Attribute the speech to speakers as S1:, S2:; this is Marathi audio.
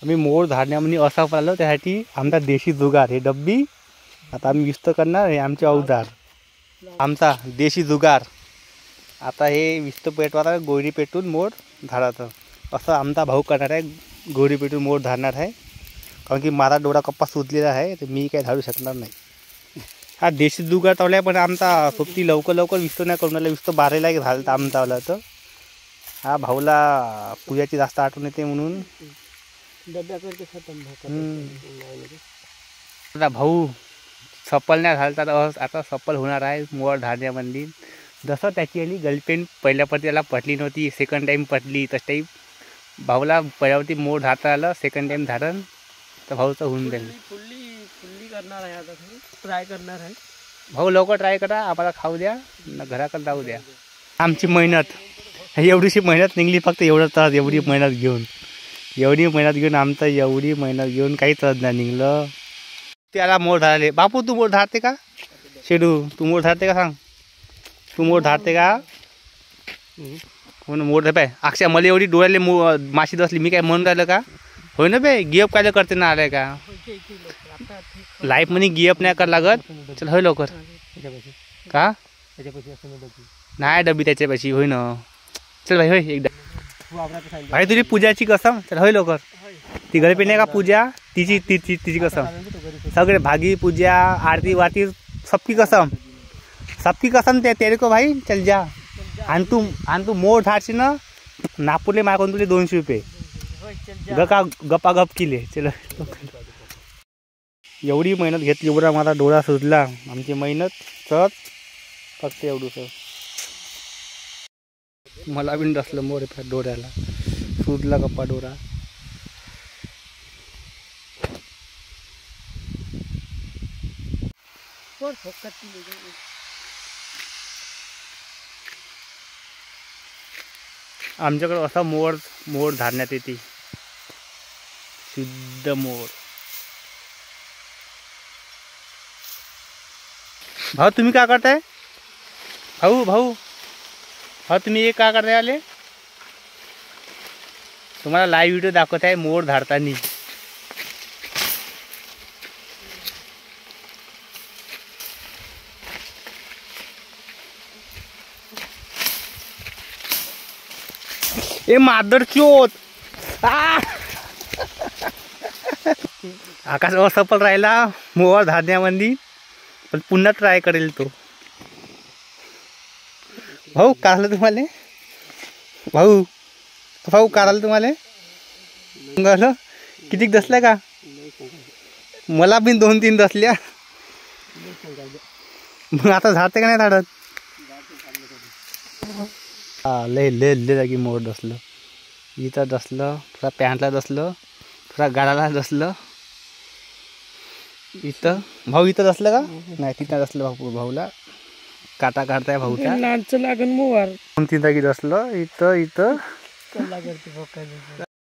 S1: आम्ही मोड धाडण्यामध्ये असा पाहिलं त्यासाठी आमचा देशी जुगार हे डब्बी आता आम्ही विस्त करणार हे आमचे अवजार आमचा देशी जुगार आता हे विस्त पेटवायला गोळी पेटून मोड धाडायचं असं आमचा भाऊ करणार आहे गोळी पेटून मोड धाडणार आहे कारण की माझा डोळा कप्पा सुजलेला आहे तर मी काही धाडू शकणार नाही हा देशी जुगार चावला पण आमचा सोबती लवकर विस्तो नाही करून विस्तो बारायला झालं आमचा चावला तर हा भाऊला पूजाची जास्त आठवण येते म्हणून आता भाऊ सफल नाही झालं तर आता सफल होणार आहे मोड धाडण्यामध्ये जसं त्याची आली गर्लफ्रेंड पहिल्यापर्यंत त्याला पटली नव्हती सेकंड टाईम पटली तस टाईप भाऊला पहिल्यावरती मोड धाडता आलं सेकंड टाईम धाडन तर भाऊचं होऊन जाईल
S2: फुल्ली करणार आहे आता ट्राय करणार आहे
S1: भाऊ लवकर ट्राय करा आम्हाला खाऊ द्या न घराकडे जाऊ द्या आमची मेहनत एवढीशी मेहनत निघली फक्त एवढं त्रास एवढी मेहनत घेऊन आमचं एवढी मेहनत घेऊन काही त्रास नाही निघलं त्याला मोड धाडले बापू तू मोड धाडते का शेडू तू मोड धाडते का सांग तू मोड धाडते का हो ना मोड पाय अक्षय मला एवढी डोळ्याले माशी बसली मी काय म्हणून राहिलं का होय ना बे गिअप काय करते ना आलाय का लाईफ मध्ये गिअप नाही कर लागत चल होय लवकर का नाही डबी त्याच्यापाशी होय ना चल भाई होय एकदा भाई तुझी पूजाची कसम चल होय लवकर ती घरी नाही का पूजा तिची कसम सगळे भागी पूजा आरती वारती सबकी कसम तेरे को भाई चल जा आणि तू मोड धाडशी ना नागपूरले मागून तुले 200 रुपये गप्पा गप केले चल एवढी मेहनत घेतली एवढा माझा डोळा सुजला आमची मेहनत तर फक्त एवढंच मला बिन डसलं मोड डोळ्याला सुजला गप्पा डोळा आमच्याकडे असा मोड धाडण्यात येते शुद्ध मोड भाऊ तुम्ही काय करताय भाऊ तुम्ही हे काय करताय आले तुम्हाला लाईव्ह व्हिडिओ दाखवत आहे मोड धाडताना ए मादर चोत आकाश असफल राहिला मोड धाडण्यामध्ये पण पुन्हा ट्राय करेल तो भाऊ काढलं तुम्हाला भाऊ काढाल तुम्हाला किती दसल्या का मला बिन 2-3 दसल्या मग आता झाडते का नाही झाडत हा लय जागी मोड दसलं इथं दसलं थोडा पॅन्टला दसलं थोडा गाडाला दसलं इथं भाऊ इथं दसलं का नाही तिथं दसलं भाऊला काटा काढताय भाऊचा
S2: लागन मोवार
S1: 2-3 जागी दसलं इथं